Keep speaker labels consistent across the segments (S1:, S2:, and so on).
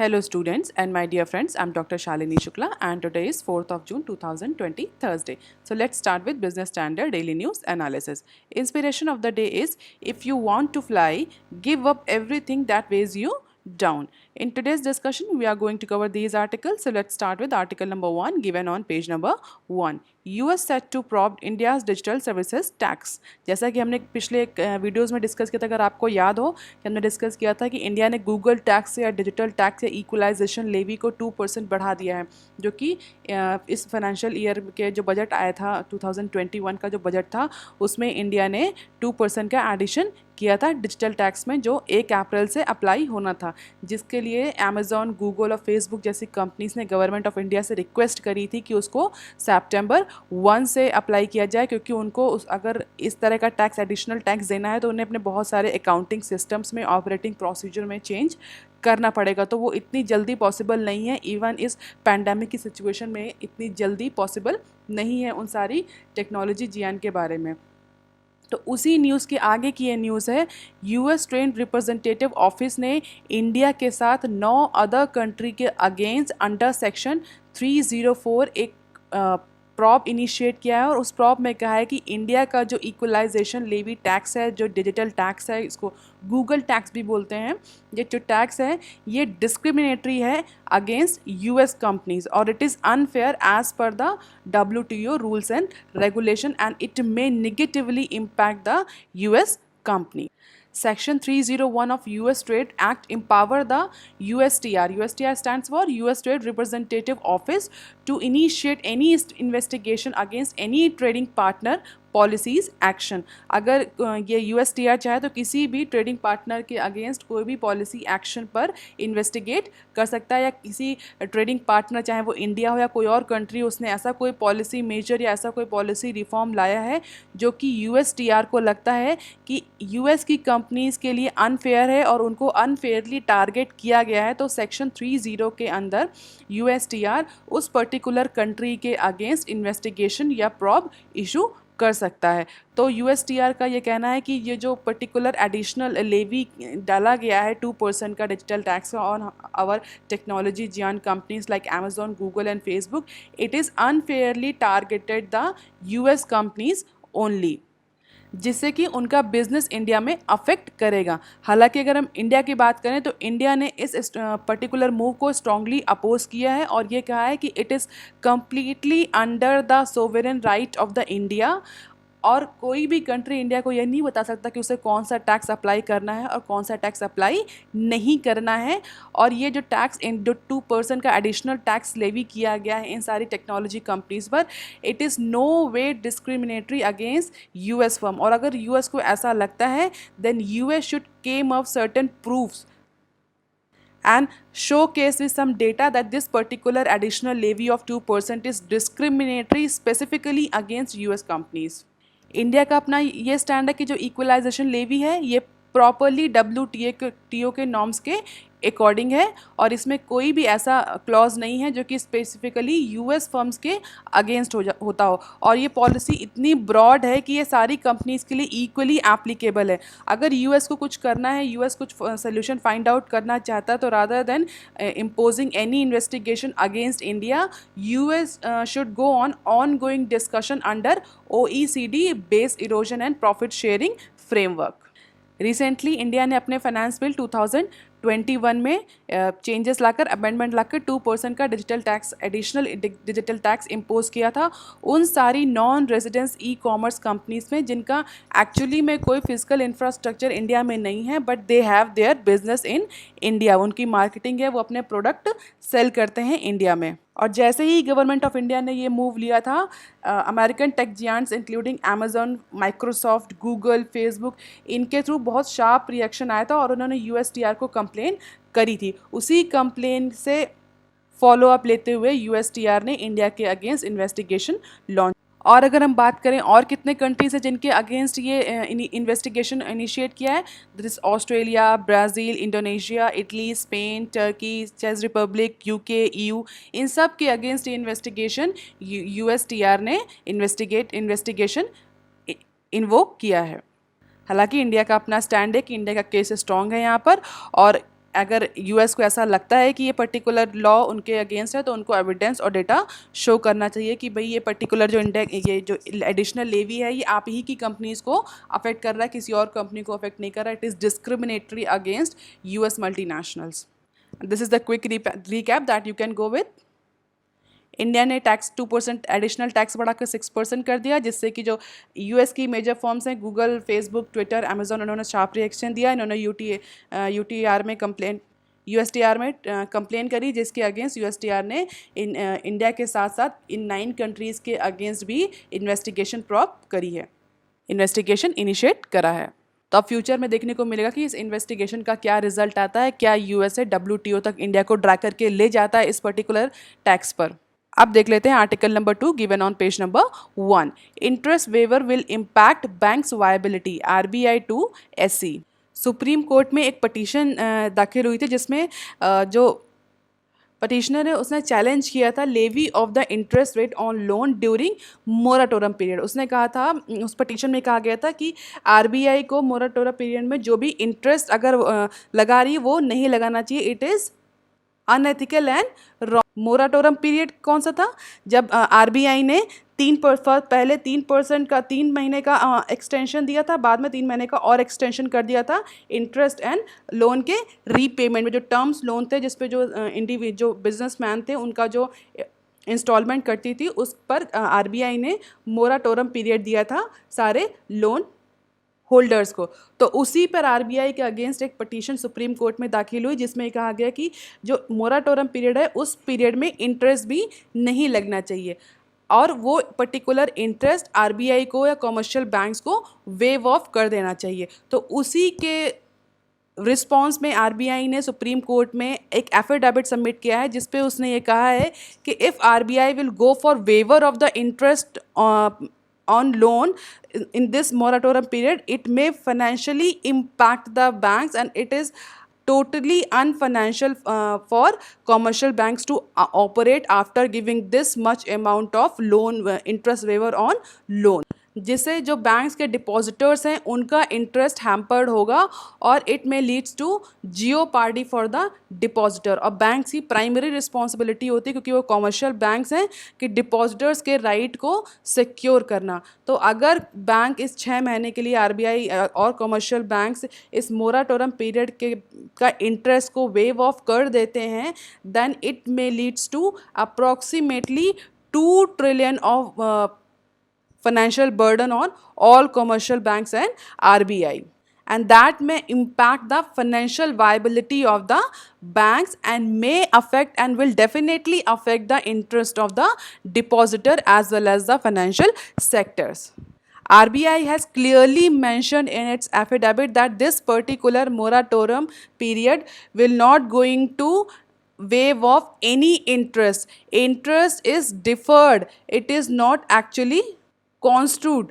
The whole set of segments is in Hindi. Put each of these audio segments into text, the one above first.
S1: Hello students and my dear friends, I'm Dr. Shalini Shukla and today is 4th of June 2020 Thursday. So let's start with Business Standard Daily News Analysis. Inspiration of the day is, if you want to fly, give up everything that weighs you down. In today's discussion, we are going to cover these articles. So let's start with article number 1 given on page number 1. US set to probe India's digital services tax. जैसा कि हमने पिछले वीडियोस में डिस्कस किया था, अगर आपको याद हो कि हमने डिस्कस किया था कि इंडिया ने गूगल टैक्स या डिजिटल टैक्स या इक्वलाइजेशन लेवी को 2% बढ़ा दिया है, जो कि इस फाइनेंशियल ईयर के जो बजट आया था 2021 का जो बजट था उसमें इंडिया ने 2% का एडिशन किया था डिजिटल टैक्स में, जो 1 अप्रैल से अप्लाई होना था, जिसके लिए अमेज़ॉन, गूगल और फेसबुक जैसी कंपनीज ने गवर्नमेंट ऑफ इंडिया से रिक्वेस्ट करी थी कि उसको सितंबर 1 से अप्लाई किया जाए, क्योंकि उनको अगर इस तरह का टैक्स एडिशनल टैक्स देना है तो उन्हें अपने बहुत सारे अकाउंटिंग सिस्टम्स में, ऑपरेटिंग प्रोसीजर में चेंज करना पड़ेगा। तो वो इतनी जल्दी पॉसिबल नहीं है, इवन इस पैंडमिक की सिचुएशन में इतनी जल्दी पॉसिबल नहीं है उन सारी टेक्नोलॉजी जियान के बारे में। तो उसी न्यूज़ के आगे की ये न्यूज़ है, यूएस ट्रेड रिप्रेजेंटेटिव ऑफिस ने इंडिया के साथ 9 अदर कंट्री के अगेंस्ट अंडर सेक्शन 304 एक प्रॉब इनिशिएट किया है और उस प्रॉब में कहा है कि इंडिया का जो इक्वलाइजेशन लेवी टैक्स है, जो डिजिटल टैक्स है, इसको गूगल टैक्स भी बोलते हैं, ये जो टैक्स है ये डिस्क्रिमिनेटरी है अगेंस्ट यूएस कंपनीज और it is unfair as per the WTO rules and regulation and it may negatively impact the US company. Section 301 of US Trade Act empower the USTR. USTR stands for US Trade Representative Office to initiate any investigation against any trading partner policies action. अगर ये USTR चाहे तो किसी भी ट्रेडिंग पार्टनर के अगेंस्ट कोई भी पॉलिसी एक्शन पर इन्वेस्टिगेट कर सकता है, या किसी ट्रेडिंग पार्टनर चाहे वो इंडिया हो या कोई और कंट्री, उसने ऐसा कोई पॉलिसी मेजर या ऐसा कोई पॉलिसी रिफॉर्म लाया है जो कि USTR को लगता है कि US की कंपनीज़ के लिए अनफेयर है और उनको अनफेयरली टारगेट किया गया है, तो सेक्शन 30 के अंदर USTR उस पर्टिकुलर कंट्री के अगेंस्ट इन्वेस्टिगेशन या प्रॉब इशू कर सकता है. तो USTR का ये कहना है कि ये जो पर्टिकुलर एडिशनल लेवी डाला गया है 2% का digital tax on our technology giant companies like Amazon, Google and Facebook, it is unfairly targeted the US companies only, जिससे कि उनका बिजनेस इंडिया में अफेक्ट करेगा. हालांकि अगर हम इंडिया की बात करें तो इंडिया ने इस पर्टिकुलर मूव को स्ट्रांगली अपोज किया है और ये कहा है कि it is completely under the sovereign right of the India, और कोई भी कंट्री इंडिया को यह नहीं बता सकता कि उसे कौन सा टैक्स अप्लाई करना है और कौन सा टैक्स अप्लाई नहीं करना है. और ये जो टैक्स जो 2% का एडिशनल टैक्स लेवी किया गया है इन सारी टेक्नोलॉजी कंपनीज पर, it is no way discriminatory against US firm. और अगर US को ऐसा लगता है then US should came up certain proofs and showcase with some data that this particular additional levy of 2% is discriminatory specifically against US companies. India का अपना ये स्टैंड है कि जो इक्वलाइजेशन लेवी है ये प्रॉपरली WTO के नॉर्म्स के अकॉर्डिंग है और इसमें कोई भी ऐसा क्लॉज नहीं है जो कि स्पेसिफिकली US फर्म्स के अगेंस्ट होता हो. और ये पॉलिसी इतनी ब्रॉड है कि ये सारी कंपनीज़ के लिए इक्वली एप्लीकेबल है. अगर US को कुछ करना है, US कुछ सोल्यूशन फाइंड आउट करना चाहता है, तो rather than imposing any investigation against India, US should go on going discussion under OECD based erosion and profit sharing framework. Recently India ने अपने फाइनेंस बिल 2021 में चेंजेस लाकर, अमेंडमेंट लाकर 2% का digital tax, additional digital tax impose किया था उन सारी नॉन रेजिडेंस ई-कॉमर्स कंपनीज में जिनका एक्चुअली में कोई फिजिकल इंफ्रास्ट्रक्चर इंडिया में नहीं है, but they have their business in India. उनकी मार्केटिंग है, वो अपने प्रोडक्ट सेल करते हैं इंडिया में. और जैसे ही गवर्नमेंट ऑफ इंडिया ने ये मूव लिया था, American tech giants including Amazon, Microsoft, Google, Facebook, इनके थ्रू बहुत शार्प रिएक्शन आया था और उन्होंने USTR को कंप्लेन करी थी. उसी कंप्लेन से फॉलो अप लेते हुए USTR ने इंडिया के अगेंस्ट इन्वेस्टिगेशन लॉन्च. और अगर हम बात करें और कितने कंट्रीज हैं जिनके अगेंस्ट ये इन्वेस्टिगेशन इनिशिएट किया है, this is Australia, Brazil, Indonesia, Italy, Spain, Turkey, चेक रिपब्लिक, UK, EU, इन सब के अगेंस्ट ये इन्वेस्टिगेशन USTR ने इन्वेस्टिगेशन इन्वोक किया है. हालांकि इंडिया का अपना स्टैंड है कि इंडिया का केस स्ट्रॉन्ग है यहाँ पर और अगर यूएस को ऐसा लगता है कि ये पर्टिकुलर लॉ उनके अगेंस्ट है तो उनको एविडेंस और डेटा शो करना चाहिए कि भाई ये पर्टिकुलर जो ये जो एडिशनल लेवी है ये आप ही की कंपनीज को अफेक्ट कर रहा है, किसी और कंपनी को अफेक्ट नहीं कर रहा है. It is discriminatory against US multinationals. This is the quick recap that you can go with. India ने टैक्स 2% एडिशनल टैक्स बढ़ाकर 6% कर दिया, जिससे कि जो यूएस की मेजर फर्म्स हैं गूगल, फेसबुक, ट्विटर, अमेजोन, उन्होंने शार्प रिएक्शन दिया. इन्होंने यूटीआर में कंप्लेन यूएसटीआर में कंप्लेन करी, जिसके अगेंस्ट यूएसटीआर ने इंडिया के साथ साथ इन 9 कंट्रीज़ के अगेंस्ट भी इन्वेस्टिगेशन प्रॉप करी है, इन्वेस्टिगेशन इनिशिएट करा है. तो अब फ्यूचर में देखने को मिलेगा कि इस इन्वेस्टिगेशन का क्या रिजल्ट आता है, क्या यूएसए WTO तक इंडिया को ड्रैग करके ले जाता है इस पर्टिकुलर टैक्स पर. अब देख लेते हैं article number 2 given on page number 1. Interest waiver will impact banks viability, RBI to SC. Supreme court में एक पटिशन दाखिल हुई थी जिसमें जो पटिशनर है उसने चैलेंज किया था levy of the interest rate on loan during moratorium period. उसने कहा था, उस पटिशन में कहा गया था कि RBI को मोराटोरम पीरियड में जो भी इंटरेस्ट अगर लगा रही है वो नहीं लगाना चाहिए. It is unethical and wrong. Moratorium period कौन सा था? जब RBI ने पहले 3% का 3 महीने का एक्सटेंशन दिया था, बाद में 3 महीने का और एक्सटेंशन कर दिया था इंटरेस्ट एंड लोन के रीपेमेंट में. जो टर्म्स लोन थे जिस पे जो बिजनेसमैन थे उनका जो इंस्टॉलमेंट करती थी उस पर RBI ने मोराटोरम पीरियड दिया था सारे लोन होल्डर्स को. तो उसी पर RBI के अगेंस्ट एक पटिशन सुप्रीम कोर्ट में दाखिल हुई जिसमें कहा गया कि जो मोराटोरम पीरियड है उस पीरियड में इंटरेस्ट भी नहीं लगना चाहिए और वो पर्टिकुलर इंटरेस्ट RBI को या कॉमर्शियल बैंक्स को वेव ऑफ कर देना चाहिए. तो उसी के रिस्पॉन्स में RBI ने सुप्रीम कोर्ट में एक एफिडेविट सबमिट किया है जिसपे उसने ये कहा है कि if RBI will go for waiver of the interest on loan in this moratorium period, it may financially impact the banks and it is totally unfinancial for commercial banks to operate after giving this much amount of loan interest waiver on loan. जिससे जो बैंक्स के डिपॉजिटर्स हैं उनका इंटरेस्ट हैम्पर्ड होगा और इट में leads to jeopardy for the depositor. और बैंक्स की प्राइमरी रिस्पॉन्सिबिलिटी होती है क्योंकि वो कॉमर्शियल बैंक्स हैं कि डिपॉजिटर्स के राइट को सिक्योर करना. तो अगर बैंक इस 6 महीने के लिए RBI और कॉमर्शियल बैंक्स इस मोराटोरम पीरियड का इंटरेस्ट को वेव ऑफ कर देते हैं देन इट में leads to approximately 2 trillion of financial burden on all commercial banks and RBI, and that may impact the financial viability of the banks and may affect and will definitely affect the interest of the depositor as well as the financial sectors. RBI has clearly mentioned in its affidavit that this particular moratorium period will not going to waive off any interest. Interest is deferred. It is not actually कॉन्स्ट्रूड.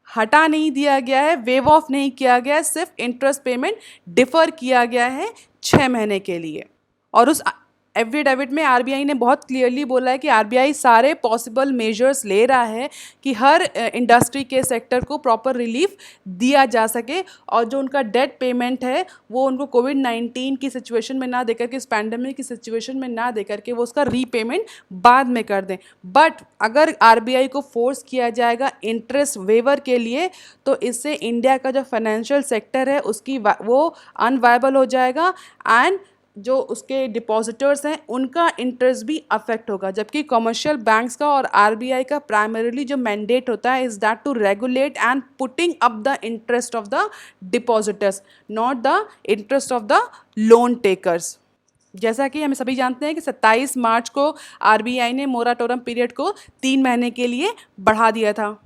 S1: हटा नहीं दिया गया है, वेव ऑफ नहीं किया गया है, सिर्फ इंटरेस्ट पेमेंट डिफर किया गया है 6 महीने के लिए. और उस एफिडेविट में RBI ने बहुत क्लियरली बोला है कि RBI सारे पॉसिबल मेजर्स ले रहा है कि हर इंडस्ट्री के सेक्टर को प्रॉपर रिलीफ दिया जा सके और जो उनका डेट पेमेंट है वो उनको कोविड-19 की सिचुएशन में ना देकर के, इस पैंडमिक की सिचुएशन में ना देकर के वो उसका रीपेमेंट बाद में कर दें. बट अगर RBI को फोर्स किया जाएगा इंटरेस्ट वेवर के लिए तो इससे इंडिया का जो फाइनेंशियल सेक्टर है उसकी वो अनवायबल हो जाएगा एंड जो उसके डिपॉजिटर्स हैं उनका इंटरेस्ट भी अफेक्ट होगा. जबकि कमर्शियल बैंक्स का और RBI का प्राइमरीली जो मैंडेट होता है is that to regulate and putting up the interest of the depositors, not the interest of the loan takers. जैसा कि हम सभी जानते हैं कि 27 मार्च को RBI ने मोराटोरम पीरियड को 3 महीने के लिए बढ़ा दिया था.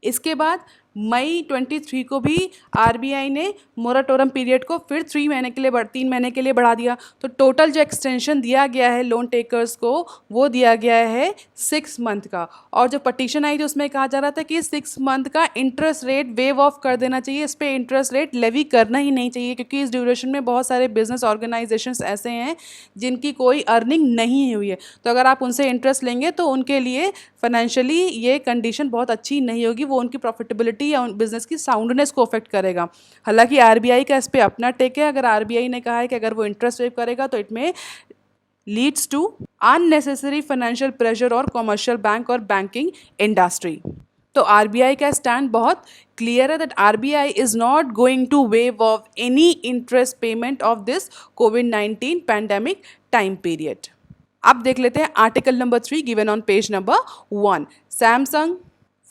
S1: इसके बाद मई 23 को भी RBI ने मोराटोरम पीरियड को फिर 3 महीने के लिए बढ़ा दिया. तो टोटल जो एक्सटेंशन दिया गया है लोन टेकर्स को वो दिया गया है 6 मंथ का. और जो पटिशन आई थी उसमें कहा जा रहा था कि 6 मंथ का इंटरेस्ट रेट वेव ऑफ कर देना चाहिए, इस पर इंटरेस्ट रेट लेवी करना ही नहीं चाहिए क्योंकि इस ड्यूरेशन में बहुत सारे बिजनेस ऑर्गेनाइजेशंस ऐसे हैं जिनकी कोई अर्निंग नहीं हुई है. तो अगर आप उनसे इंटरेस्ट लेंगे तो उनके लिए फाइनेंशियली ये कंडीशन बहुत अच्छी नहीं होगी, वो उनकी प्रॉफिटेबिलिटी सॉलिडिटी या बिजनेस की साउंडनेस को अफेक्ट करेगा। हालांकि आरबीआई का इस पर अपना टेक है। अगर आरबीआई ने कहा है कि अगर वो इंटरेस्ट वेव करेगा तो इट में leads to unnecessary financial pressure और कमर्शियल बैंक और बैंकिंग इंडस्ट्री। तो आरबीआई का स्टैंड बहुत क्लियर है that RBI is not going to waive off any interest payment of this कोविड-19 पैंडेमिक टाइम पीरियड। अब देख लेते हैं article number 3 given on page number 1। Samsung,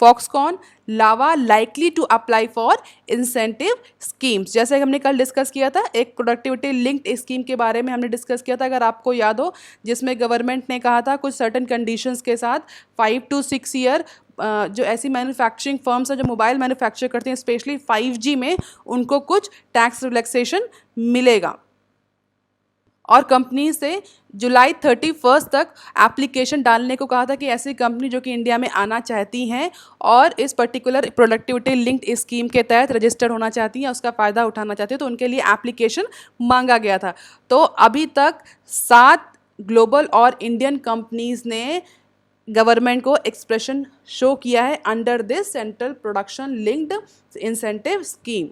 S1: Foxconn, Lava likely to apply for incentive schemes. जैसे हमने कल डिस्कस किया था, एक प्रोडक्टिविटी लिंक्ड स्कीम के बारे में हमने डिस्कस किया था, अगर आपको याद हो, जिसमें गवर्नमेंट ने कहा था कुछ सर्टन कंडीशंस के साथ 5 to 6 ईयर जो ऐसी मैन्युफैक्चरिंग फर्म्स हैं जो मोबाइल मैन्युफैक्चर करती हैं स्पेशली 5G में, उनको कुछ टैक्स रिलैक्सेशन मिलेगा। और कंपनी से जुलाई 31 तक एप्लीकेशन डालने को कहा था कि ऐसी कंपनी जो कि इंडिया में आना चाहती हैं और इस पर्टिकुलर प्रोडक्टिविटी लिंक्ड स्कीम के तहत रजिस्टर होना चाहती हैं, उसका फ़ायदा उठाना चाहती हैं, तो उनके लिए एप्लीकेशन मांगा गया था। तो अभी तक 7 ग्लोबल और इंडियन कंपनीज़ ने गवर्नमेंट को एक्सप्रेशन शो किया है under this central production linked incentive scheme.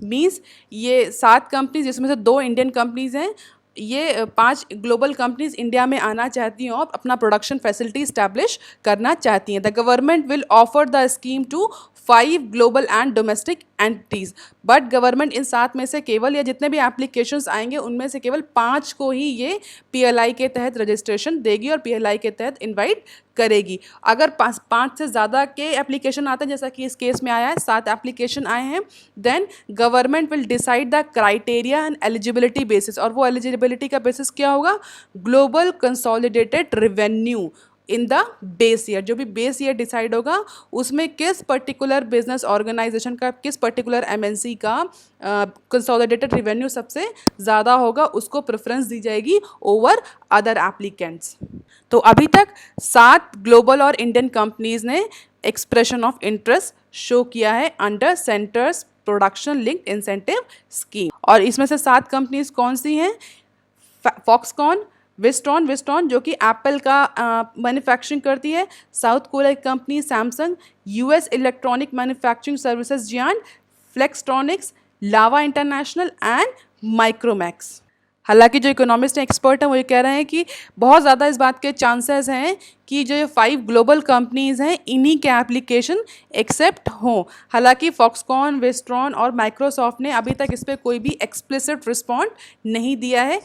S1: Means ये 7 कंपनीज, जिसमें से 2 इंडियन कंपनीज हैं, ये 5 ग्लोबल कंपनीज इंडिया में आना चाहती हैं और अपना प्रोडक्शन फैसिलिटी इस्टेब्लिश करना चाहती हैं। The government will offer the scheme to 5 global and domestic entities, but government इन 7 में से केवल, या जितने भी एप्लीकेशंस आएंगे उनमें से केवल 5 को ही ये पीएलआई के तहत रजिस्ट्रेशन देगी और पीएलआई के तहत इनवाइट करेगी। अगर 5 से ज़्यादा के एप्लीकेशन आते हैं, जैसा कि इस केस में आया है, 7 एप्लीकेशन आए हैं, then government will decide the criteria and eligibility basis. और वो एलिजिबिलिटी का बेसिस क्या होगा? Global consolidated revenue in the base year. जो भी बेस ईयर डिसाइड होगा उसमें किस पर्टिकुलर बिजनेस ऑर्गेनाइजेशन का, किस पर्टिकुलर एमएनसी का कंसोलिडेटेड रेवेन्यू सबसे ज़्यादा होगा, उसको प्रेफरेंस दी जाएगी ओवर अदर एप्लीकेंट्स। तो अभी तक 7 ग्लोबल और इंडियन कंपनीज ने एक्सप्रेशन ऑफ इंटरेस्ट शो किया है under centres production linked incentive scheme. और इसमें से 7 कंपनीज कौन सी हैं? फॉक्सकॉन, विस्ट्रॉन जो कि एप्पल का मैन्युफैक्चरिंग करती है, south Korea company Samsung, US electronic manufacturing services giant, Flextronics, lava international and Micromax. हालांकि जो इकोनॉमिस्ट हैं, एक्सपर्ट हैं, वो ये कह रहे हैं कि बहुत ज़्यादा इस बात के चांसेस हैं कि जो ये 5 ग्लोबल कंपनीज़ हैं इन्हीं के एप्लीकेशन एक्सेप्ट हों। हालांकि फॉक्सकॉन, विस्ट्रॉन और माइक्रोसॉफ्ट ने अभी तक इस पर कोई भी एक्सप्लिसिट रिस्पॉन्ड नहीं दिया है,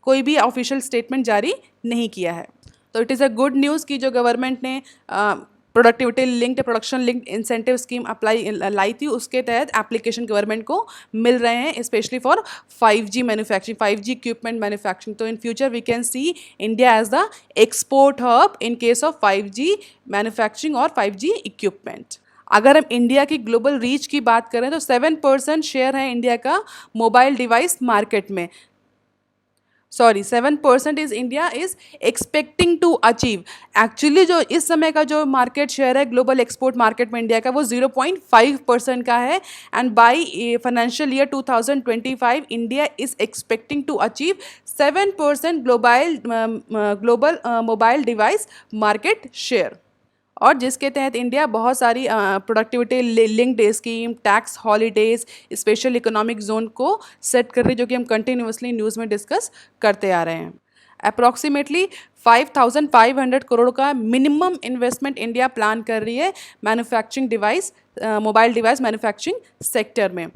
S1: कोई भी ऑफिशियल स्टेटमेंट जारी नहीं किया है। तो it is a good news कि जो गवर्नमेंट ने productivity linked production linked incentive scheme लाई थी, उसके तहत एप्लीकेशन गवर्नमेंट को मिल रहे हैं, specially for 5G manufacturing, 5G equipment manufacturing. तो in future we can see India as the export hub in case of 5G manufacturing और 5G इक्विपमेंट। अगर हम इंडिया की ग्लोबल रीच की बात करें तो 7% शेयर है इंडिया का मोबाइल डिवाइस मार्केट में। 7% is India is expecting to achieve. Actually जो इस समय का जो मार्केट शेयर है ग्लोबल एक्सपोर्ट मार्केट में इंडिया का, वो 0.5% का है। And by financial year 2025 India is expecting to achieve 7% global mobile device market share, और जिसके तहत इंडिया बहुत सारी productivity linked scheme, tax holidays, special economic zone को सेट कर रही है, जो कि हम कंटिन्यूसली न्यूज़ में डिस्कस करते आ रहे हैं। अप्रॉक्सीमेटली 5,500 करोड़ का मिनिमम इन्वेस्टमेंट इंडिया प्लान कर रही है manufacturing device, mobile device manufacturing sector में।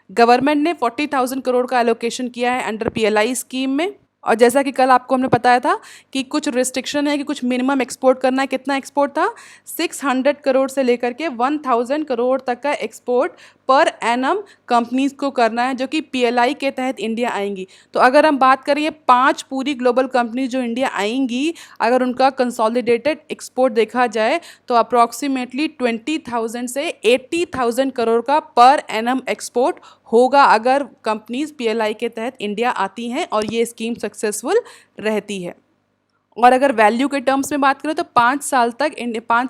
S1: गवर्नमेंट ने 40,000 करोड़ का एलोकेशन किया है अंडर पीएलआई स्कीम में। और जैसा कि कल आपको हमने बताया था कि कुछ रिस्ट्रिक्शन है कि कुछ मिनिमम एक्सपोर्ट करना है। कितना एक्सपोर्ट था? 600 करोड़ से लेकर के 1000 करोड़ तक का एक्सपोर्ट पर एनम कंपनीज को करना है, जो कि पीएलआई के तहत इंडिया आएंगी। तो अगर हम बात करें 5 पूरी ग्लोबल कंपनीज जो इंडिया आएंगी, अगर उनका कंसोलिडेटेड एक्सपोर्ट देखा जाए तो अप्रॉक्सीमेटली 20,000 से 80,000 करोड़ का पर एनम एक्सपोर्ट होगा अगर कंपनीज पीएलआई के तहत इंडिया आती हैं और ये स्कीम सक्सेसफुल रहती है। और अगर वैल्यू के टर्म्स में बात करें तो 5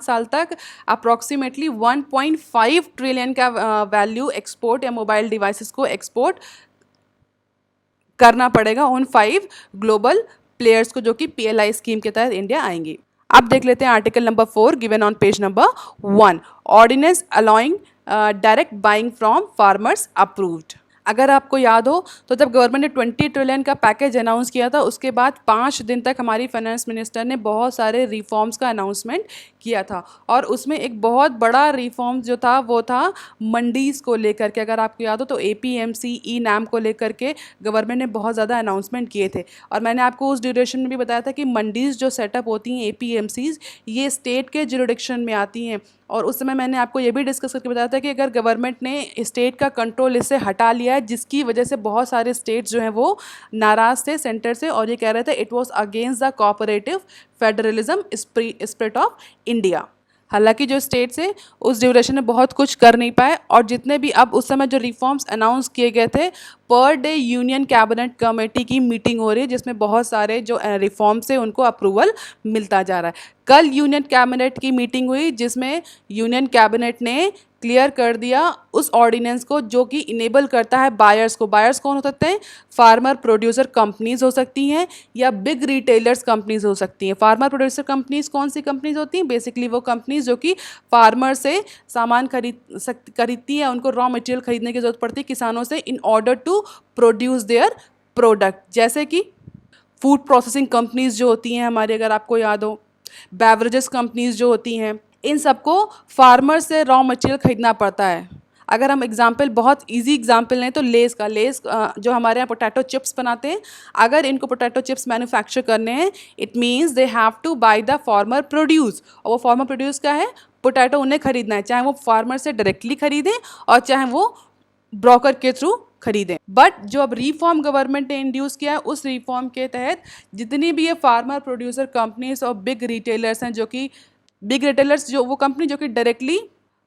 S1: साल तक अप्रॉक्सीमेटली 1.5 ट्रिलियन का वैल्यू एक्सपोर्ट या मोबाइल डिवाइसेस को एक्सपोर्ट करना पड़ेगा उन 5 ग्लोबल प्लेयर्स को, जो कि पीएलआई स्कीम के तहत इंडिया आएंगी। अब देख लेते हैं article number 4 given on page number 1, ordinance allowing direct buying from farmers approved. अगर आपको याद हो तो जब गवर्नमेंट ने 20 ट्रिलियन का पैकेज अनाउंस किया था, उसके बाद 5 दिन तक हमारी फाइनेंस मिनिस्टर ने बहुत सारे रिफॉर्म्स का अनाउंसमेंट किया था, और उसमें एक बहुत बड़ा रिफॉर्म जो था वो था मंडीज़ को लेकर के। अगर आपको याद हो तो APMC ई नाम को लेकर के गवर्नमेंट ने बहुत ज़्यादा अनाउंसमेंट किए थे, और मैंने आपको उस ड्यूरेशन में भी बताया था कि मंडीज़ जो सेटअप होती हैं APMCs, ये स्टेट के जुरिडिक्शन में आती हैं। और उस समय मैंने आपको ये भी डिस्कस करके बताया था कि अगर गवर्नमेंट ने स्टेट का कंट्रोल इससे हटा लिया है, जिसकी वजह से बहुत सारे स्टेट्स जो हैं वो नाराज़ थे सेंटर से, और ये कह रहे थे it was against the cooperative federalism spirit of India. हालांकि जो स्टेट्स है उस ड्यूरेशन में बहुत कुछ कर नहीं पाए, और जितने भी अब उस समय जो रिफॉर्म्स अनाउंस किए गए थे, per day union cabinet committee की मीटिंग हो रही है जिसमें बहुत सारे जो रिफॉर्म्स है उनको अप्रूवल मिलता जा रहा है। कल यूनियन कैबिनेट की मीटिंग हुई जिसमें यूनियन कैबिनेट ने क्लियर कर दिया उस ऑर्डिनेंस को जो कि इनेबल करता है बायर्स को। बायर्स कौन हो सकते हैं? फार्मर प्रोड्यूसर कंपनीज हो सकती हैं या बिग रिटेलर्स कंपनीज हो सकती हैं। फार्मर प्रोड्यूसर कंपनीज कौन सी कंपनीज होती हैं? बेसिकली वो कंपनीज जो कि फार्मर से सामान खरीदती हैं, उनको रॉ मटेरियल खरीदने की जरूरत पड़ती है किसानों से in order to produce their product, जैसे कि फूड प्रोसेसिंग कंपनीज जो होती हैं हमारी, अगर आपको याद हो, बेवरेजेस कंपनीज जो होती हैं, इन सबको फार्मर से रॉ मटेरियल खरीदना पड़ता है। अगर हम एग्जाम्पल, बहुत इजी एग्जाम्पल लें तो लेस का, जो हमारे यहाँ पोटैटो चिप्स बनाते हैं, अगर इनको पोटैटो चिप्स मैन्युफैक्चर करने हैं, it means they have to buy the farmer produce, और वो फार्मर प्रोड्यूस क्या है? पोटैटो उन्हें खरीदना है, चाहे वो फार्मर से डायरेक्टली खरीदें और चाहे वो ब्रोकर के थ्रू खरीदें। बट जो अब रिफॉर्म गवर्नमेंट ने इंड्यूस किया है, उस रिफॉर्म के तहत जितनी भी ये फार्मर प्रोड्यूसर कंपनीज और बिग रिटेलर्स हैं, जो कि बिग रिटेलर्स जो वो कंपनी जो कि डायरेक्टली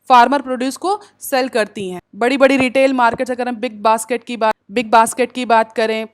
S1: फार्मर प्रोड्यूस को सेल करती हैं, बड़ी बड़ी रिटेल मार्केट्स, अगर हम बिग बास्केट की बात करें,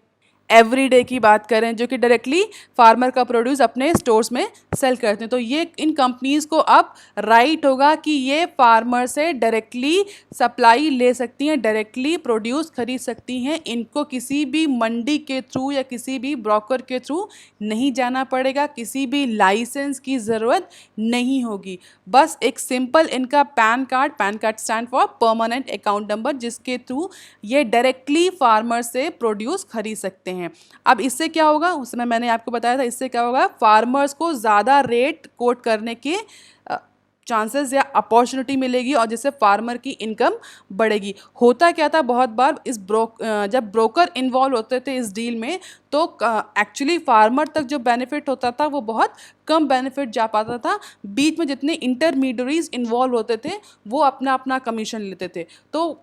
S1: एवरीडे की बात करें, जो कि डायरेक्टली फार्मर का प्रोड्यूस अपने स्टोर्स में सेल करते हैं, तो ये इन कंपनीज़ को अब राइट होगा कि ये फार्मर से डायरेक्टली सप्लाई ले सकती हैं, डायरेक्टली प्रोड्यूस खरीद सकती हैं। इनको किसी भी मंडी के थ्रू या किसी भी ब्रोकर के थ्रू नहीं जाना पड़ेगा, किसी भी लाइसेंस की ज़रूरत नहीं होगी। बस एक सिंपल इनका pan card stand for permanent account number, जिसके थ्रू ये डायरेक्टली फार्मर से प्रोड्यूस खरीद सकते हैं। अब इससे क्या होगा? उस समय मैंने आपको बताया था, इससे क्या होगा? फार्मर्स को ज़्यादा रेट कोट करने के चांसेस या अपॉर्चुनिटी मिलेगी, और जिससे फार्मर की इनकम बढ़ेगी। होता क्या था बहुत बार, जब ब्रोकर इन्वॉल्व होते थे इस डील में, तो एक्चुअली फार्मर तक जो बेनिफिट होता था वो बहुत कम बेनिफिट जा पाता था। बीच में जितने इंटरमीडियरीज इन्वॉल्व होते थे वो अपना अपना कमीशन लेते थे, तो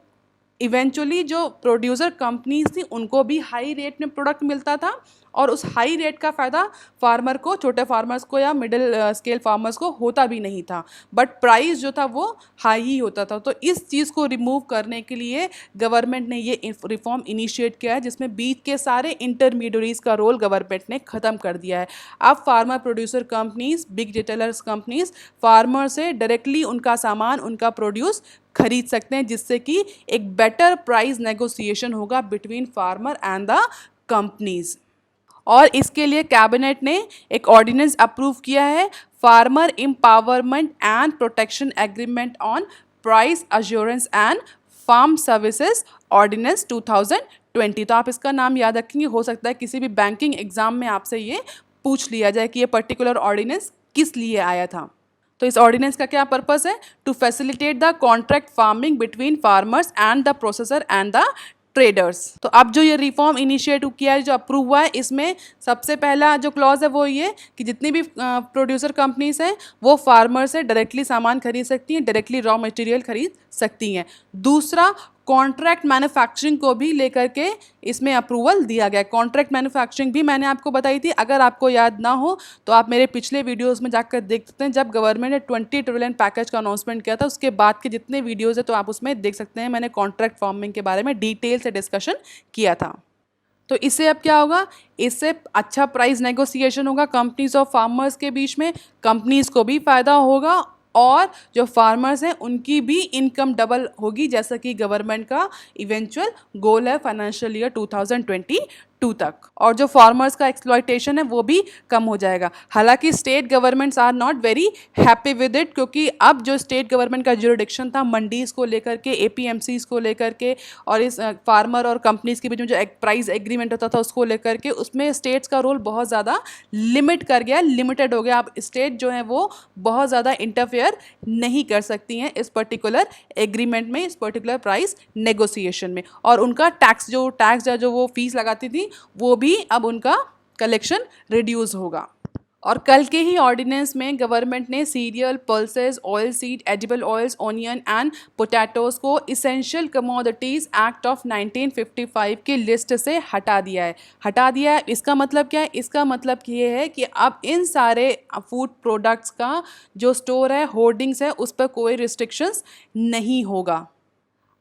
S1: इवेंचुअली जो प्रोड्यूसर कंपनीज थी उनको भी हाई रेट में प्रोडक्ट मिलता था, और उस हाई रेट का फ़ायदा फार्मर को, छोटे फार्मर्स को या मिडिल स्केल फार्मर्स को होता भी नहीं था, बट प्राइस जो था वो हाई ही होता था। तो इस चीज़ को रिमूव करने के लिए गवर्नमेंट ने ये रिफॉर्म इनिशिएट किया है, जिसमें बीच के सारे इंटरमीडियरीज का रोल गवर्नमेंट ने ख़त्म कर दिया है। अब farmer producer companies, big retailers companies farmer से डायरेक्टली उनका सामान, उनका प्रोड्यूस खरीद सकते हैं, जिससे कि एक बेटर प्राइस नेगोशिएशन होगा between farmer and the companies. और इसके लिए कैबिनेट ने एक ऑर्डिनेंस अप्रूव किया है, farmer empowerment and protection agreement on price assurance and farm services ordinance 2020। तो आप इसका नाम याद रखेंगे, हो सकता है किसी भी बैंकिंग एग्जाम में आपसे ये पूछ लिया जाए कि ये पर्टिकुलर ऑर्डिनेंस किस लिए आया था। तो इस ऑर्डिनेंस का क्या पर्पस है? To facilitate the contract farming between farmers and the processor and the traders. तो अब जो ये रिफॉर्म इनिशिएट किया है, जो अप्रूव हुआ है, इसमें सबसे पहला जो क्लॉज है वो ये कि जितनी भी प्रोड्यूसर कंपनीज हैं वो फार्मर से डायरेक्टली सामान खरीद सकती हैं, डायरेक्टली रॉ मटेरियल खरीद सकती हैं। दूसरा, कॉन्ट्रैक्ट मैन्युफैक्चरिंग को भी लेकर के इसमें अप्रूवल दिया गया। कॉन्ट्रैक्ट मैन्युफैक्चरिंग भी मैंने आपको बताई थी, अगर आपको याद ना हो तो आप मेरे पिछले वीडियोस में जाकर देख सकते हैं। जब गवर्नमेंट ने 20 ट्रिलियन पैकेज का अनाउंसमेंट किया था, उसके बाद के जितने वीडियोज़ है तो आप उसमें देख सकते हैं, मैंने कॉन्ट्रैक्ट फार्मिंग के बारे में डिटेल से डिस्कशन किया था। तो इससे अब क्या होगा? इससे अच्छा प्राइस नेगोशिएशन होगा कंपनीज और फार्मर्स के बीच में, कंपनीज को भी फ़ायदा होगा और जो फार्मर्स हैं उनकी भी इनकम डबल होगी, जैसा कि गवर्नमेंट का इवेंचुअल गोल है फाइनेंशियल ईयर 2022 2 तक, और जो फार्मर्स का एक्सप्लॉयटेशन है वो भी कम हो जाएगा। हालांकि state governments are not very happy with it, क्योंकि अब जो स्टेट गवर्नमेंट का ज्यूरिडिक्शन था मंडीज़ को लेकर के, एपीएमसीज को लेकर के, और इस फार्मर और कंपनीज़ के बीच में जो प्राइस एग्रीमेंट होता था उसको लेकर के, उसमें स्टेट्स का रोल बहुत ज़्यादा लिमिटेड हो गया। अब स्टेट जो है वो बहुत ज़्यादा इंटरफेयर नहीं कर सकती हैं इस पर्टिकुलर एग्रीमेंट में, इस पर्टिकुलर प्राइस नेगोशिएशन में, और उनका टैक्स जो वो फीस लगाती थी वो भी अब उनका कलेक्शन रिड्यूस होगा। और कल के ही ऑर्डिनेंस में गवर्नमेंट ने serial, pulses, oil seed, edible oils, onion and potatoes को इसेंशियल कमोडिटीज़ एक्ट ऑफ 1955 की लिस्ट से हटा दिया है। इसका मतलब क्या है? इसका मतलब ये है कि अब इन सारे फूड प्रोडक्ट्स का जो स्टोर है, होर्डिंग्स है, उस पर कोई रिस्ट्रिक्शंस नहीं होगा।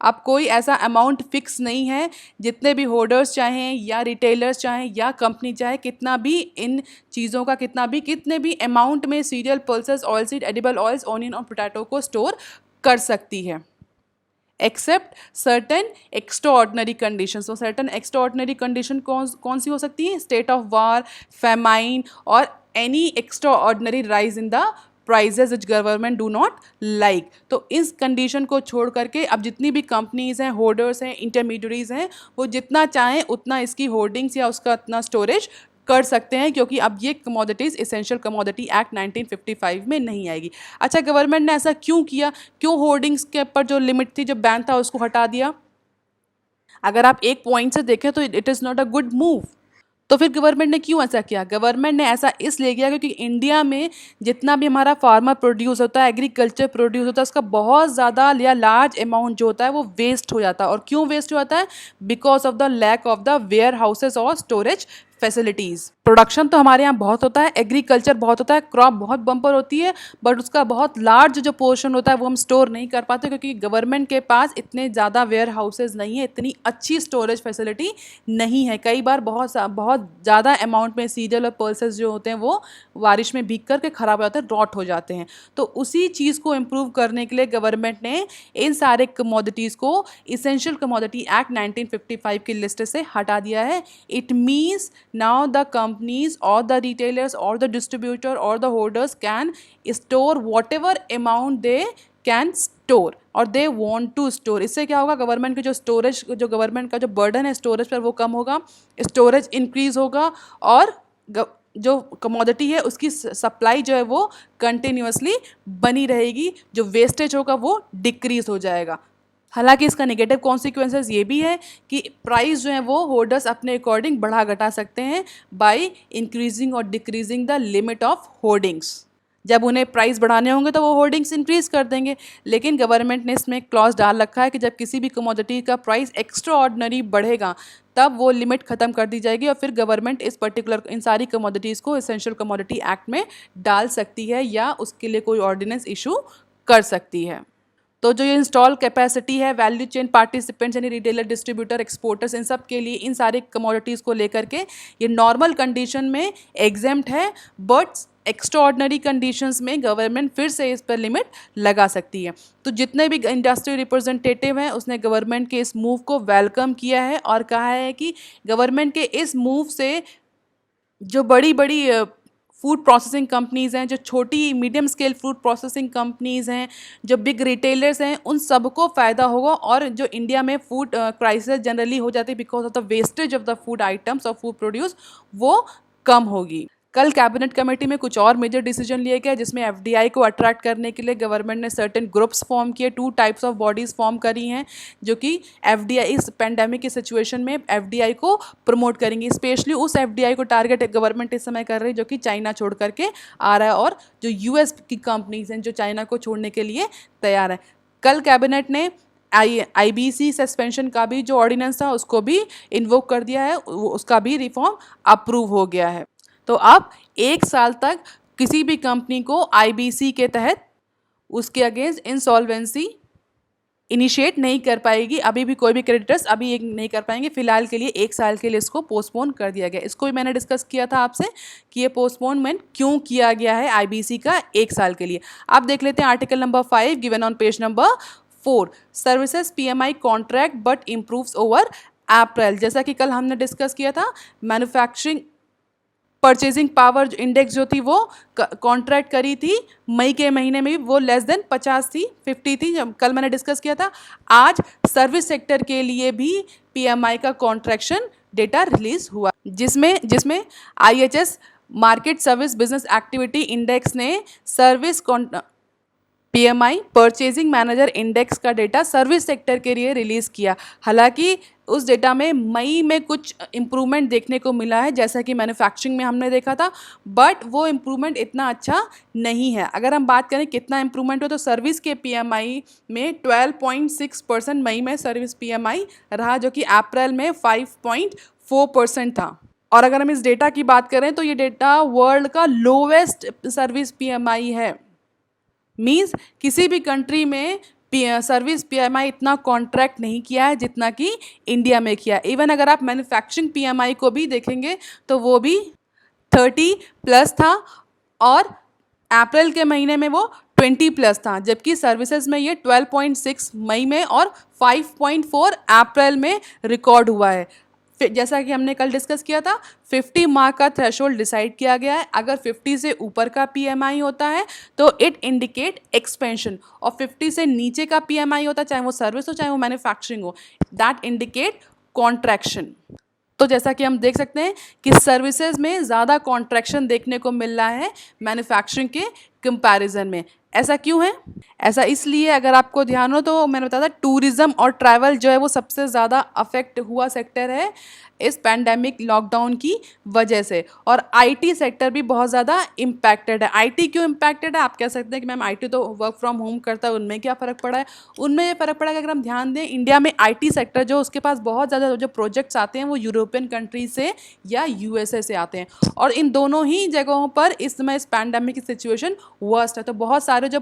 S1: अब कोई ऐसा अमाउंट फिक्स नहीं है, जितने भी होल्डर्स चाहें या रिटेलर्स चाहें या कंपनी चाहे कितना भी इन चीज़ों का कितने भी अमाउंट में cereal, pulses, oil seed, edible oils, onion और पोटैटो को स्टोर कर सकती है, except certain extraordinary condition. तो सर्टेन एक्स्ट्रा ऑर्डनरी कंडीशन कौन सी हो सकती है? स्टेट ऑफ वार, फेमाइन और any extraordinary rise in the prices which government do not like. तो इस कंडीशन को छोड़ करके अब जितनी भी कंपनीज हैं, होल्डर्स हैं, इंटरमीडियरीज हैं, वो जितना चाहें उतना इसकी होल्डिंग्स या उसका इतना स्टोरेज कर सकते हैं, क्योंकि अब ये कमोडिटीज़ इसेंशियल कमोडिटी एक्ट 1955 में नहीं आएगी। अच्छा, गवर्नमेंट ने ऐसा क्यों किया? क्यों होर्डिंग्स के ऊपर जो लिमिट थी, जो बैन था, उसको हटा दिया? अगर आप एक पॉइंट से देखें तो it is not a good move. तो फिर गवर्नमेंट ने क्यों ऐसा किया? गवर्नमेंट ने ऐसा इसलिए किया क्योंकि इंडिया में जितना भी हमारा फार्मर प्रोड्यूस होता है, एग्रीकल्चर प्रोड्यूस होता है, उसका बहुत ज़्यादा या लार्ज अमाउंट जो होता है वो वेस्ट हो जाता है। और क्यों वेस्ट हो जाता है? Because of the lack of the warehouses और स्टोरेज फैसिलिटीज़। प्रोडक्शन तो हमारे यहाँ बहुत होता है, एग्रीकल्चर बहुत होता है, क्रॉप बहुत बम्पर होती है, बट उसका बहुत लार्ज जो पोर्शन होता है वो हम स्टोर नहीं कर पाते, क्योंकि गवर्नमेंट के पास इतने ज़्यादा वेयर हाउसेज नहीं है, इतनी अच्छी स्टोरेज फैसिलिटी नहीं है। कई बार बहुत ज़्यादा अमाउंट में सीरियल और पल्सेस जो होते हैं वो बारिश में भीग करके ख़राब हो जाते हैं, रॉट हो जाते हैं। तो उसी चीज़ को इम्प्रूव करने के लिए गवर्नमेंट ने इन सारे कमोडिटीज़ को इसेंशियल कमोडिटी एक्ट 1955 की लिस्ट से हटा दिया है। It means now the companies or the retailers or the distributor or the holders can store whatever amount they can store और they want to store। इससे क्या होगा? गवर्नमेंट के जो गवर्नमेंट का जो बर्डन है स्टोरेज पर वो कम होगा, स्टोरेज इंक्रीज होगा, और जो कमोडिटी है उसकी सप्लाई जो है वो कंटिन्यूसली बनी रहेगी, जो वेस्टेज होगा वो डिक्रीज हो जाएगा। हालांकि इसका नेगेटिव कॉन्सिक्वेंसेस ये भी है कि प्राइस जो है वो होल्डर्स अपने अकॉर्डिंग बढ़ा घटा सकते हैं बाय इंक्रीजिंग और decreasing the limit of hoardings. जब उन्हें प्राइस बढ़ाने होंगे तो वो होर्डिंग्स इंक्रीज कर देंगे, लेकिन गवर्नमेंट ने इसमें क्लॉज डाल रखा है कि जब किसी भी कमोडिटी का प्राइस एक्स्ट्रा ऑर्डिनरी बढ़ेगा तब वो लिमिट ख़त्म कर दी जाएगी, और फिर गवर्नमेंट इस पर्टिकुलर इन सारी कमोडिटीज़ को इसेंशियल कमोडिटी एक्ट में डाल सकती है या उसके लिए कोई ऑर्डिनेंस इशू कर सकती है। तो जो ये इंस्टॉल कैपेसिटी है, वैल्यू चेन पार्टिसिपेंट्स यानी रिटेलर, डिस्ट्रीब्यूटर, एक्सपोर्टर्स, इन सब के लिए इन सारे कमोडिटीज़ को लेकर के ये नॉर्मल कंडीशन में एग्जेम्प्ट है, बट एक्स्ट्रा ऑर्डिनरी कंडीशंस में गवर्नमेंट फिर से इस पर लिमिट लगा सकती है। तो जितने भी इंडस्ट्री रिप्रेजेंटेटिव हैं उसने गवर्नमेंट के इस मूव को वेलकम किया है और कहा है कि गवर्नमेंट के इस मूव से जो बड़ी बड़ी फूड प्रोसेसिंग कंपनीज़ हैं, जो छोटी medium scale food processing companies हैं, जो बिग रिटेलर्स हैं, उन सबको फ़ायदा होगा। और जो इंडिया में फूड क्राइसिस जनरली हो जाती है because of the wastage of the food items और फूड प्रोड्यूस, वो कम होगी। कल कैबिनेट कमेटी में कुछ और मेजर डिसीजन लिए गए, जिसमें एफडीआई को अट्रैक्ट करने के लिए गवर्नमेंट ने सर्टेन ग्रुप्स फॉर्म किए, 2 टाइप्स ऑफ बॉडीज़ फॉर्म करी हैं, जो कि एफडीआई इस पेंडेमिक की सिचुएशन में एफडीआई को प्रमोट करेंगी। स्पेशली उस एफडीआई को टारगेट गवर्नमेंट इस समय कर रही है जो कि चाइना छोड़ करके आ रहा है, और जो यूएस की कंपनीज हैं जो चाइना को छोड़ने के लिए तैयार है। कल कैबिनेट ने आईबीसी सस्पेंशन का भी जो ऑर्डिनेंस था उसको भी इन्वोक कर दिया है, उसका भी रिफॉर्म अप्रूव हो गया है। तो अब 1 साल तक किसी भी कंपनी को आईबीसी के तहत उसके अगेंस्ट इंसॉल्वेंसी इनिशिएट नहीं कर पाएगी। अभी भी कोई भी क्रेडिटर्स अभी एक नहीं कर पाएंगे। फिलहाल के लिए 1 साल के लिए इसको पोस्टपोन कर दिया गया। इसको भी मैंने डिस्कस किया था आपसे कि ये पोस्टपोनमेंट क्यों किया गया है आईबीसी का 1 साल के लिए। आप देख लेते हैं article number 5 given on page number 4। Services PMI contract but improves over April, जैसा कि कल हमने डिस्कस किया था, मैन्युफैक्चरिंग परचेजिंग पावर इंडेक्स जो थी वो कॉन्ट्रैक्ट करी थी मई के महीने में भी, वो लेस देन 50 थी, 50 थी, जब कल मैंने डिस्कस किया था। आज सर्विस सेक्टर के लिए भी पीएमआई का कॉन्ट्रैक्शन डेटा रिलीज हुआ, जिसमें जिसमें IHS market service business activity index ने service PMI purchasing manager index का डेटा सर्विस सेक्टर के लिए रिलीज़ किया। हालांकि उस डेटा में मई में कुछ इम्प्रूवमेंट देखने को मिला है, जैसा कि मैन्युफैक्चरिंग में हमने देखा था, बट वो इम्प्रूवमेंट इतना अच्छा नहीं है। अगर हम बात करें कितना इम्प्रूवमेंट हो, तो सर्विस के पीएमआई में 12.6% मई में सर्विस पीएमआई रहा, जो कि अप्रैल में 5.4% था। और अगर हम इस डेटा की बात करें तो ये डेटा वर्ल्ड का लोवेस्ट सर्विस पीएमआई है। मीन्स किसी भी कंट्री में सर्विस पीएमआई इतना कॉन्ट्रैक्ट नहीं किया है जितना कि इंडिया में किया। इवन अगर आप मैन्युफैक्चरिंग पीएमआई को भी देखेंगे तो वो भी 30+ था, और अप्रैल के महीने में वो 20+ था, जबकि सर्विसेज में ये 12.6 मई में और 5.4 अप्रैल में रिकॉर्ड हुआ है। जैसा कि हमने कल डिस्कस किया था, 50 मार्क का थ्रेशोल्ड डिसाइड किया गया है। अगर 50 से ऊपर का पीएमआई होता है तो इट इंडिकेट एक्सपेंशन, और 50 से नीचे का पीएमआई होता है, चाहे वो सर्विस हो चाहे वो मैन्युफैक्चरिंग हो, दैट इंडिकेट कॉन्ट्रैक्शन। तो जैसा कि हम देख सकते हैं कि सर्विसेज में ज़्यादा कॉन्ट्रैक्शन देखने को मिल रहा है मैन्युफैक्चरिंग के कंपैरिजन में। ऐसा क्यों है? ऐसा इसलिए, अगर आपको ध्यान हो तो मैंने बताया था, टूरिज़्म और ट्रैवल जो है वो सबसे ज़्यादा अफेक्ट हुआ सेक्टर है इस पैंडेमिक लॉकडाउन की वजह से, और आईटी सेक्टर भी बहुत ज़्यादा इम्पैक्टेड है। आईटी क्यों इम्पैक्टेड है? आप कह सकते हैं कि मैम आईटी तो वर्क फ्रॉम होम करता है, उनमें क्या फ़र्क पड़ा है? उनमें ये फ़र्क पड़ा है कि अगर हम ध्यान दें, इंडिया में आईटी सेक्टर जो उसके पास बहुत ज़्यादा जो प्रोजेक्ट्स आते हैं वो यूरोपियन कंट्रीज से या यूएसए से आते हैं, और इन दोनों ही जगहों पर इस समय इस पैंडेमिक की सिचुएशन वर्स्ट है। तो बहुत सारे जो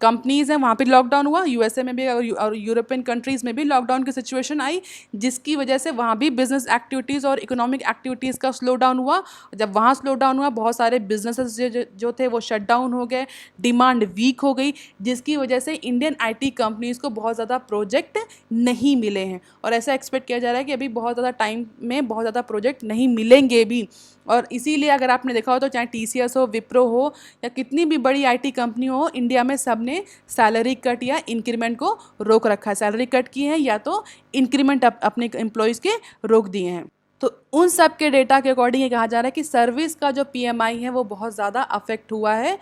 S1: कंपनीज़ हैं वहाँ पे लॉकडाउन हुआ, यूएसए में भी और यूरोपियन कंट्रीज़ में भी लॉकडाउन की सिचुएशन आई, जिसकी वजह से वहाँ भी बिजनेस एक्टिविटीज़ और इकोनॉमिक एक्टिविटीज़ का स्लो डाउन हुआ। जब वहाँ स्लो डाउन हुआ, बहुत सारे बिजनेसेस जो थे वो शट डाउन हो गए, डिमांड वीक हो गई, जिसकी वजह से इंडियन आईटी कंपनीज़ को बहुत ज़्यादा प्रोजेक्ट नहीं मिले हैं, और ऐसा एक्सपेक्ट किया जा रहा है कि अभी बहुत ज़्यादा टाइम में बहुत ज़्यादा प्रोजेक्ट नहीं मिलेंगे भी। और इसीलिए अगर आपने देखा हो तो चाहे टीसीएस हो, विप्रो हो, या कितनी भी बड़ी आईटी कंपनी हो, इंडिया में सब ने सैलरी कट या इंक्रीमेंट को रोक रखा है। सैलरी कट की है या तो इंक्रीमेंट अपने एम्प्लॉयज़ के रोक दिए हैं। तो उन सब के डेटा के अकॉर्डिंग ये कहा जा रहा है कि सर्विस का जो पीएमआई है वो बहुत ज़्यादा अफेक्ट हुआ है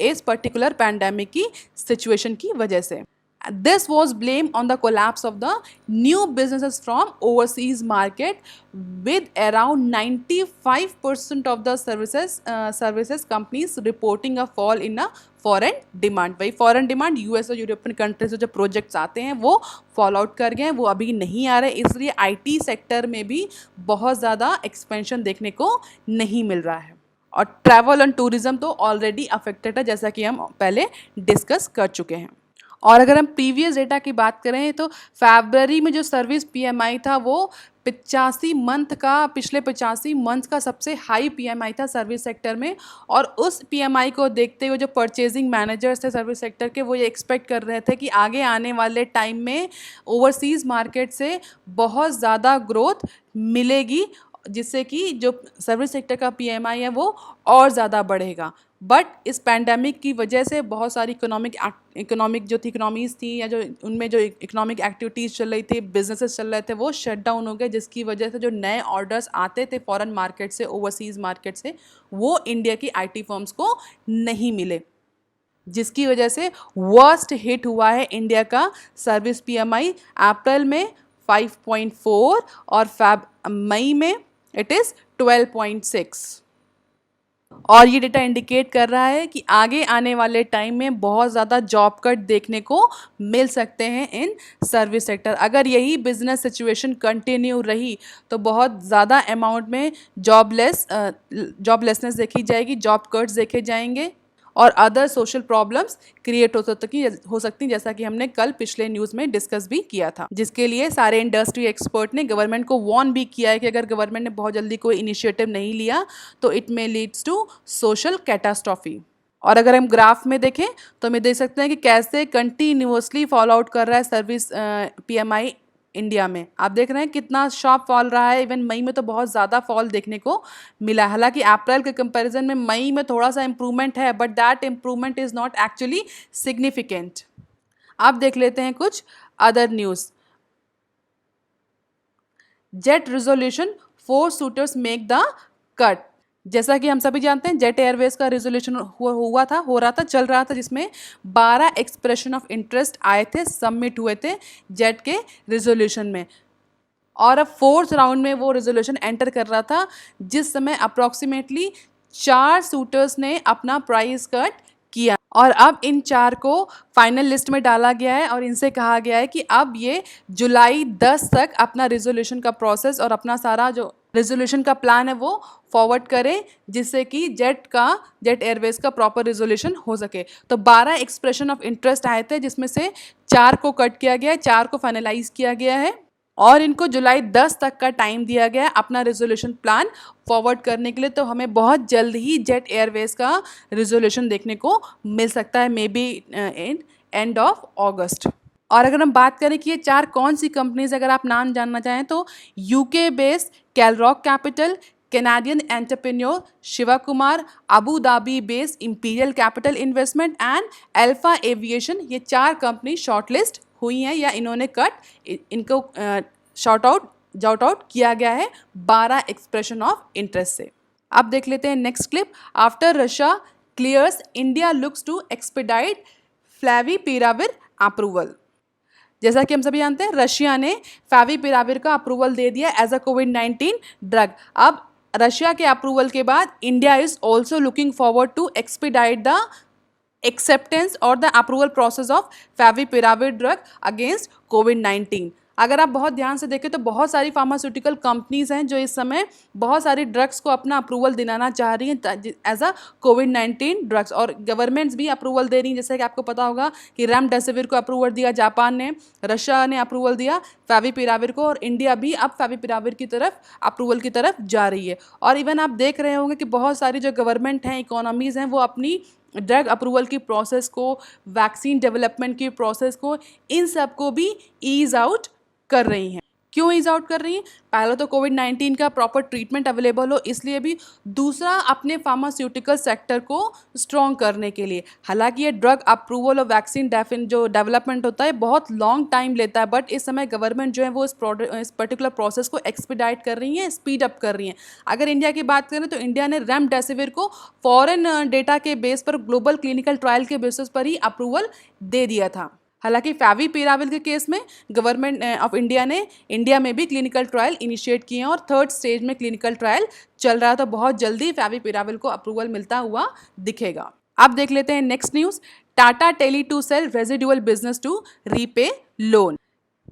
S1: इस पर्टिकुलर पैंडेमिक की सिचुएशन की वजह से। This was blamed on the collapse of the new businesses from overseas market, with around 95% of the services companies reporting a fall in a foreign demand. भाई फॉरेन डिमांड यूएस और यूरोपियन कंट्री से जो प्रोजेक्ट्स आते हैं वो फॉल आउट कर गए हैं, वो अभी नहीं आ रहे, इसलिए आईटी सेक्टर में भी बहुत ज़्यादा एक्सपेंशन देखने को नहीं मिल रहा है। और ट्रैवल एंड टूरिज़्म तो ऑलरेडी अफेक्टेड है, जैसा कि हम पहले डिस्कस कर चुके हैं। और अगर हम प्रीवियस डेटा की बात करें तो फरवरी में जो सर्विस पीएमआई था वो 85 मंथ का, पिछले 85 मंथ का सबसे हाई पीएमआई था सर्विस सेक्टर में। और उस पीएमआई को देखते हुए जो परचेजिंग मैनेजर्स थे सर्विस सेक्टर के, वो ये एक्सपेक्ट कर रहे थे कि आगे आने वाले टाइम में ओवरसीज़ मार्केट से बहुत ज़्यादा ग्रोथ मिलेगी, जिससे कि जो सर्विस सेक्टर का पीएमआई है वो और ज़्यादा बढ़ेगा। बट इस पैंडेमिक की वजह से बहुत सारी इकोनॉमिक जो थी इकोनॉमीज़ थी, या जो उनमें जो इकोनॉमिक एक्टिविटीज़ चल रही थी, बिजनेसेस चल रहे थे, वो शट डाउन हो गए, जिसकी वजह से जो नए ऑर्डर्स आते थे फॉरेन मार्केट से, ओवरसीज़ मार्केट से, वो इंडिया की आईटी फर्म्स को नहीं मिले, जिसकी वजह से वर्स्ट हिट हुआ है इंडिया का सर्विस पीएमआई। अप्रैल में 5.4 और मई में इट इज़ 12.6। और ये डेटा इंडिकेट कर रहा है कि आगे आने वाले टाइम में बहुत ज़्यादा जॉब कट देखने को मिल सकते हैं इन सर्विस सेक्टर। अगर यही बिजनेस सिचुएशन कंटिन्यू रही तो बहुत ज़्यादा अमाउंट में जॉबलेसनेस देखी जाएगी, जॉब कट्स देखे जाएंगे, और अदर सोशल प्रॉब्लम्स क्रिएट हो सकती, जैसा कि हमने कल पिछले न्यूज़ में डिस्कस भी किया था, जिसके लिए सारे इंडस्ट्री एक्सपर्ट ने गवर्नमेंट को वार्न भी किया है कि अगर गवर्नमेंट ने बहुत जल्दी कोई इनिशिएटिव नहीं लिया तो it may leads to social catastrophe. और अगर हम ग्राफ में देखें तो हम देख सकते हैं कि कैसे कंटिन्यूअसली फॉलो आउट कर रहा है सर्विस पीएमआई इंडिया में। आप देख रहे हैं कितना शार्प फॉल रहा है, इवन मई में तो बहुत ज़्यादा फॉल देखने को मिला। हालांकि अप्रैल के कंपैरिजन में मई में थोड़ा सा इम्प्रूवमेंट है, but that improvement is not actually significant. आप देख लेते हैं कुछ other news. Jet resolution 4 shooters make the cut. जैसा कि हम सभी जानते हैं जेट एयरवेज का रिजोल्यूशन हो रहा था, चल रहा था, जिसमें 12 एक्सप्रेशन ऑफ इंटरेस्ट आए थे, सबमिट हुए थे जेट के रिजोल्यूशन में, और अब 4th राउंड में वो रिजोल्यूशन एंटर कर रहा था, जिस समय अप्रॉक्सीमेटली 4 शूटर्स ने अपना प्राइस कट किया, और अब इन 4 को फाइनल लिस्ट में डाला गया है और इनसे कहा गया है कि अब ये जुलाई 10 तक अपना रिजोल्यूशन का प्रोसेस और अपना सारा जो रिजोल्यूशन का प्लान है वो फॉरवर्ड करें, जिससे कि जेट एयरवेज का प्रॉपर रिजोल्यूशन हो सके। तो 12 एक्सप्रेशन ऑफ इंटरेस्ट आए थे, जिसमें से 4 को कट किया गया है, 4 को फाइनलाइज किया गया है, और इनको जुलाई 10 तक का टाइम दिया गया है अपना रिजोल्यूशन प्लान फॉरवर्ड करने के लिए। तो हमें बहुत जल्द ही जेट एयरवेज का रिजोल्यूशन देखने को मिल सकता है, may be in end of अगस्त। और अगर हम बात करें कि ये 4 कौन सी कंपनीज, अगर आप नाम जानना चाहें तो UK based Calrock capital, Canadian entrepreneur Shiva Kumar, Abu Dhabi based imperial capital investment and alpha aviation, ये 4 कंपनी शॉर्टलिस्ट हुई हैं या इन्होंने इनको शॉर्ट आउट किया गया है 12 एक्सप्रेशन ऑफ इंटरेस्ट से। अब देख लेते हैं next clip. After Russia clears, India looks to expedite favipiravir approval. जैसा कि हम सभी जानते हैं रशिया ने फैविपिराविर का अप्रूवल दे दिया एज अ कोविड-19 ड्रग। अब रशिया के अप्रूवल के बाद India is also looking forward to expedite the acceptance और the approval process of favipiravir drug against कोविड-19। अगर आप बहुत ध्यान से देखें तो बहुत सारी फार्मास्यूटिकल कंपनीज हैं जो इस समय बहुत सारी ड्रग्स को अपना अप्रूवल दिलाना चाह रही हैं एज अ कोविड-19 ड्रग्स, और गवर्नमेंट्स भी अप्रूवल दे रही हैं। जैसे कि आपको पता होगा कि रेमडेसिविर को अप्रूवल दिया जापान ने, रशिया ने अप्रूवल दिया फैविपिराविर को, और इंडिया भी अब फैविपिराविर की तरफ अप्रूवल की तरफ जा रही है। और इवन आप देख रहे होंगे कि बहुत सारी जो गवर्नमेंट हैं, इकोनॉमीज़ हैं, वो अपनी ड्रग अप्रूवल की प्रोसेस को, वैक्सीन डेवलपमेंट की प्रोसेस को, इन सब को भी ईज आउट कर रही हैं। क्यों ईज आउट कर रही हैं? पहले तो कोविड-19 का प्रॉपर ट्रीटमेंट अवेलेबल हो इसलिए भी, दूसरा अपने फार्मास्यूटिकल सेक्टर को स्ट्रॉन्ग करने के लिए। हालांकि ये ड्रग अप्रूवल और वैक्सीन जो डेवलपमेंट होता है बहुत लॉन्ग टाइम लेता है, बट इस समय गवर्नमेंट जो है वो इस पर्टिकुलर प्रोसेस को एक्सपीडाइट कर रही हैं, स्पीड अप कर रही हैं। अगर इंडिया की बात करें तो इंडिया ने रेमडेसिविर को फॉरेन डेटा के बेस पर, ग्लोबल क्लिनिकल ट्रायल के बेसिस पर ही अप्रूवल दे दिया था। हालांकि फैविपिराविर के केस में गवर्नमेंट ऑफ इंडिया ने इंडिया में भी क्लिनिकल ट्रायल इनिशिएट किए हैं और 3rd स्टेज में क्लिनिकल ट्रायल चल रहा था। बहुत जल्दी फैविपिराविर को अप्रूवल मिलता हुआ दिखेगा। अब देख लेते हैं next news. Tata tele to sell residual business to repay loan.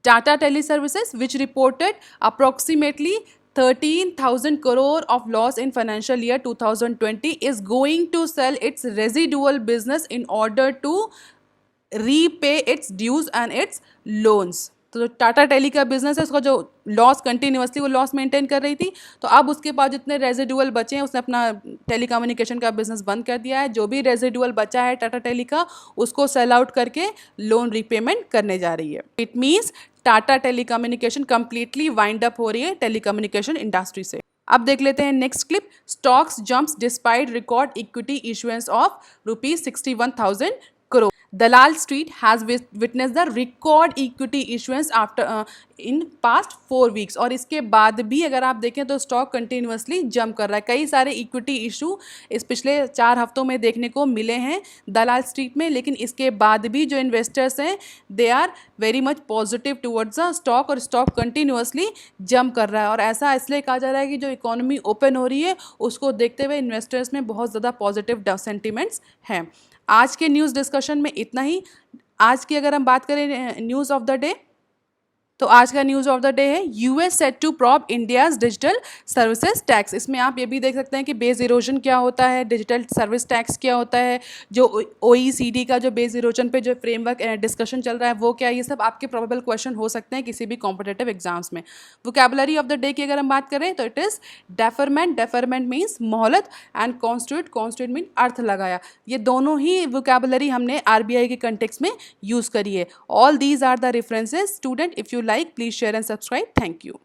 S1: Tata tele services which reported approximately 13,000 crore of loss in financial year 2020 is going to sell its residual business in order to repay its dues and its loans. तो टाटा टेली का बिजनेस है, उसका जो लॉस कंटिन्यूसली वो लॉस मेंटेन कर रही थी, तो अब उसके पास जितने रेजिडुअल बचे हैं उसने अपना टेलीकम्युनिकेशन का बिजनेस बंद कर दिया है। जो भी रेजिडुअल बचा है टाटा टेली का उसको सेल आउट करके लोन रीपेमेंट करने जा रही है। It means Tata telecommunication completely wind up हो रही है टेलीकम्युनिकेशन इंडस्ट्री से। अब देख लेते हैं next clip. Stocks jumps despite record equity issuance of ₹61,000 crore. Dalal Street has witnessed the record equity issuance after in past 4 weeks, और इसके बाद भी अगर आप देखें तो स्टॉक कंटिन्यूसली जंप कर रहा है। कई सारे इक्विटी इशू इस पिछले 4 हफ्तों में देखने को मिले हैं दलाल स्ट्रीट में, लेकिन इसके बाद भी जो इन्वेस्टर्स हैं they are very much positive towards the stock, और स्टॉक कंटिन्यूसली जंप कर रहा है। और ऐसा इसलिए कहा जा रहा है कि जो इकोनॉमी ओपन हो रही है उसको देखते हुए इन्वेस्टर्स में बहुत ज़्यादा पॉजिटिव सेंटिमेंट्स हैं। आज के न्यूज़ डिस्कशन में इतना ही। आज की अगर हम बात करें न्यूज़ ऑफ द डे, तो आज का न्यूज़ ऑफ द डे है US set to prop India's digital services tax. इसमें आप ये भी देख सकते हैं कि बेस इरोजन क्या होता है, डिजिटल सर्विस टैक्स क्या होता है, जो OECD का जो बेस इरोजन पे जो फ्रेमवर्क डिस्कशन चल रहा है वो क्या है, ये सब आपके प्रोबेबल क्वेश्चन हो सकते हैं किसी भी कॉम्पिटेटिव एग्जाम्स में। वोकैबुलरी ऑफ द डे की अगर हम बात करें तो it is deferment. Deferment means मोहलत, एंड कॉन्स्टिट्यूट मीन अर्थ लगाया। ये दोनों ही वोकैबुलरी हमने RBI के कंटेक्स्ट में यूज़ करी है। All these are the references student. If you like, please share and subscribe. Thank you.